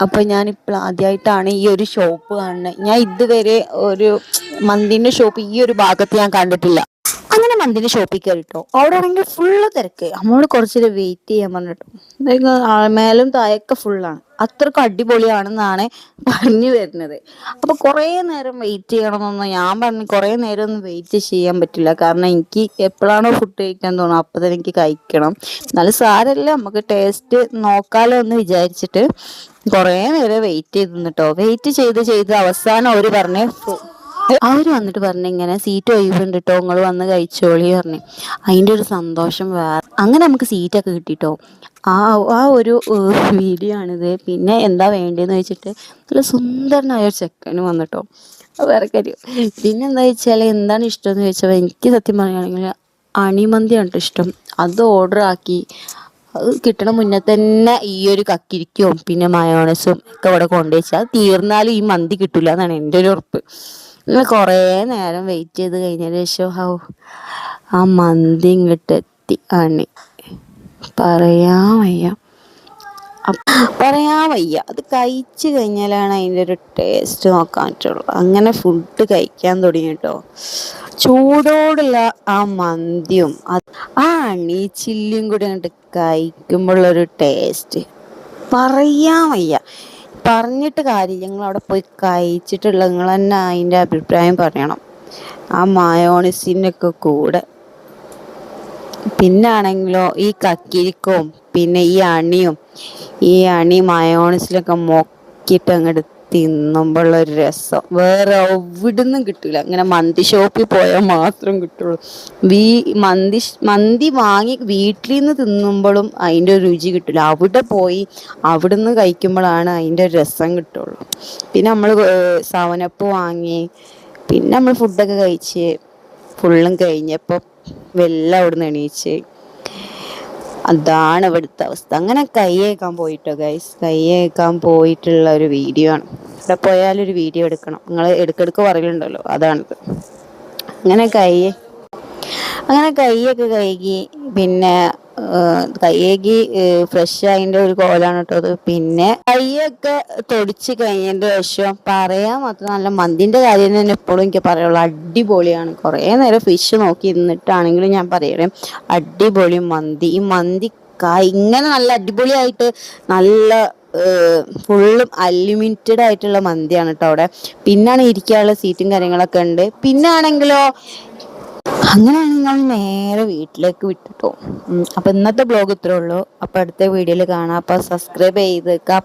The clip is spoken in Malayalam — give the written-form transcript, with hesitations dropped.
അപ്പോൾ ഞാനിപ്പോൾ ആദ്യമായിട്ടാണ് ഈ ഒരു ഷോപ്പ് കാണുന്നത്. ഞാൻ ഇതുവരെ ഒരു മന്തിൻ്റെ ഷോപ്പ് ഈ ഒരു ഭാഗത്ത് ഞാൻ കണ്ടിട്ടില്ല. അങ്ങനെ മന്തിൻ്റെ ഷോപ്പിൽ കയറിട്ടോ. അവിടെ ആണെങ്കിൽ ഫുള്ള് തിരക്ക്. നമ്മളോട് കുറച്ചേരം വെയിറ്റ് ചെയ്യാൻ പറഞ്ഞിട്ടോ. മേലും താഴൊക്കെ ഫുള്ളാണ്. അത്രക്കും അടിപൊളിയാണെന്നാണ് പറഞ്ഞു വരുന്നത്. അപ്പോൾ കുറേ നേരം വെയിറ്റ് ചെയ്യണമെന്നൊന്നും ഞാൻ പറഞ്ഞു. കുറേ നേരം ഒന്നും വെയിറ്റ് ചെയ്യാൻ പറ്റില്ല. കാരണം എനിക്ക് എപ്പോഴാണോ ഫുഡ് കഴിക്കാൻ തോന്നുന്നത് അപ്പോൾ തന്നെ എനിക്ക് കഴിക്കണം. എന്നാലും സാരമില്ല, നമുക്ക് ടേസ്റ്റ് നോക്കാലോ എന്ന് വിചാരിച്ചിട്ട് കുറേ നേരം വെയിറ്റ് ചെയ്ത് നിന്നിട്ടോ. വെയിറ്റ് ചെയ്ത് അവസാനം അവർ വന്നിട്ട് പറഞ്ഞു ഇങ്ങനെ സീറ്റ് ഒഴിവുണ്ട് കേട്ടോ, നിങ്ങൾ വന്ന് കഴിച്ചോളി പറഞ്ഞു. അതിൻ്റെ ഒരു സന്തോഷം വേറെ. അങ്ങനെ നമുക്ക് സീറ്റൊക്കെ കിട്ടിട്ടോ. ആ ആ ഒരു വീഡിയോ ആണിത്. പിന്നെ എന്താ വേണ്ടതെന്ന് വെച്ചിട്ട് നല്ല സുന്ദരനായ ഒരു ചെക്കന് വന്നിട്ടോ. അത് വേറെ കാര്യം. പിന്നെ എന്താ വെച്ചാൽ എന്താണ് ഇഷ്ടമെന്ന് ചോദിച്ചാൽ എനിക്ക് സത്യം പറയുകയാണെങ്കിൽ അണിമന്തിയാണ് കേട്ടോ ഇഷ്ടം. അത് ഓർഡർ ആക്കി അത് കിട്ടണ മുന്നേ തന്നെ ഈ ഒരു കക്കിരിക്കവും പിന്നെ മയോണസും ഒക്കെ ഇവിടെ കൊണ്ടുവച്ചാൽ തീർന്നാലും ഈ മന്തി കിട്ടില്ല എന്നാണ് എൻ്റെ ഒരു ഉറപ്പ്. ഇങ്ങനെ കുറേ നേരം വെയിറ്റ് ചെയ്ത് കഴിഞ്ഞതിന് ശേഷം ആ മന്തി ഇങ്ങോട്ട് എത്തി. പറയാൻ വയ്യ പറയാൻ വയ്യ. അത് കഴിച്ച് കഴിഞ്ഞാലാണ് അതിൻ്റെ ഒരു ടേസ്റ്റ് നോക്കാൻ പറ്റുള്ളൂ. അങ്ങനെ ഫുഡ് കഴിക്കാൻ തുടങ്ങി കേട്ടോ. ചൂടോടുള്ള ആ മന്തിയും ആ അണി ചില്ലിയും കൂടി അങ്ങോട്ട് കഴിക്കുമ്പോഴുള്ളൊരു ടേസ്റ്റ് പറയാൻ വയ്യ. പറഞ്ഞിട്ട് കാര്യമില്ല. നിങ്ങൾ അവിടെ പോയി കഴിച്ചിട്ടുള്ള നിങ്ങൾ തന്നെ അതിൻ്റെ അഭിപ്രായം പറയണം. ആ മയോണസിനൊക്കെ കൂടെ പിന്നാണെങ്കിലോ ഈ കക്കിരിക്കവും പിന്നെ ഈ അണി മയോണസിലൊക്കെ മൊക്കിയിട്ട് അങ്ങോട്ട് തിന്നുമ്പോഴുള്ളൊരു രസം വേറെ എവിടുന്നും കിട്ടില്ല. അങ്ങനെ മന്തി ഷോപ്പിൽ പോയാൽ മാത്രം കിട്ടുള്ളൂ. മന്തി വാങ്ങി വീട്ടിൽ നിന്ന് തിന്നുമ്പോഴും അതിൻ്റെ ഒരു രുചി കിട്ടില്ല. അവിടെ പോയി അവിടെ നിന്ന് കഴിക്കുമ്പോഴാണ് അതിൻ്റെ ഒരു രസം കിട്ടുള്ളൂ. പിന്നെ നമ്മൾ സവനപ്പ് വാങ്ങി പിന്നെ നമ്മൾ ഫുഡൊക്കെ കഴിച്ച് ഫുള്ളും കഴിഞ്ഞപ്പോൾ വെള്ളം അവിടെ നിന്ന് എണീച്ച്. അതാണ് ഇവിടുത്തെ അവസ്ഥ. അങ്ങനെ കൈയേക്കാൻ പോയിട്ടോ ഗൈസ്. കൈയേക്കാൻ പോയിട്ടുള്ള ഒരു വീഡിയോ ആണ്. ഇവിടെ പോയാലൊരു വീഡിയോ എടുക്കണം. നിങ്ങൾ ഇടയ്ക്കിടയ്ക്ക് പറയലുണ്ടല്ലോ, അതാണിത്. അങ്ങനെ കൈയൊക്കെ കഴുകി പിന്നെ കൈകി ഫ്രഷ് അതിൻ്റെ ഒരു കോലാണ് കേട്ടോ അത്. പിന്നെ കൈയൊക്കെ തൊടിച്ച് കഴിഞ്ഞതിൻ്റെ ശേഷം പറയാൻ മാത്രം നല്ല മന്തിൻ്റെ കാര്യം തന്നെ എപ്പോഴും എനിക്ക് പറയുള്ളൂ. അടിപൊളിയാണ്. കുറേ നേരം ഫിഷ് നോക്കി ഇരുന്നിട്ടാണെങ്കിലും ഞാൻ പറയണേ അടിപൊളി മന്തി. ഈ മന്തി ഇങ്ങനെ നല്ല അടിപൊളിയായിട്ട് നല്ല ഫുള്ളും അൺലിമിറ്റഡ് ആയിട്ടുള്ള മന്തിയാണ് കേട്ടോ അവിടെ. പിന്നാണ് ഇരിക്കാനുള്ള സീറ്റും കാര്യങ്ങളൊക്കെ ഉണ്ട്. പിന്നാണെങ്കിലോ അങ്ങനെയാണെങ്കിൽ ഞാൻ നേരെ വീട്ടിലേക്ക് വിട്ടിട്ടോ. അപ്പം ഇന്നത്തെ ബ്ലോഗ് ഇത്രേ ഉള്ളൂ. അപ്പം അടുത്ത വീഡിയോയിൽ കാണാം. അപ്പം സബ്സ്ക്രൈബ് ചെയ്തേക്കാം.